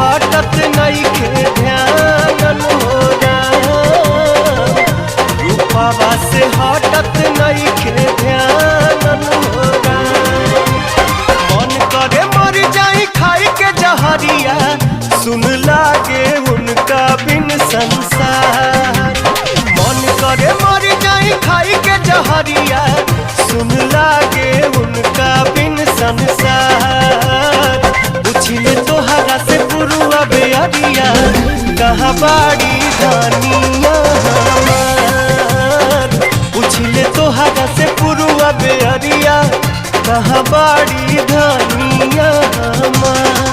हटत नइखे ध्यान हो राम, रूपवा से हटत नइखे ध्यान हो राम। मन करे मर जाई खाई के जहरिया, सुन लागे उनका बिन संसार। मन करे मर जाई खाई के जहरिया, सुन लागे उनका बिन संसार। पूछिले तोहरा से पुरुआ बेअरिया, कहाँ बाड़ी धनिया हमार। पूछिले तोहरा से पुरुआ बेअरिया, कहाँ बाड़ी धनिया हमार।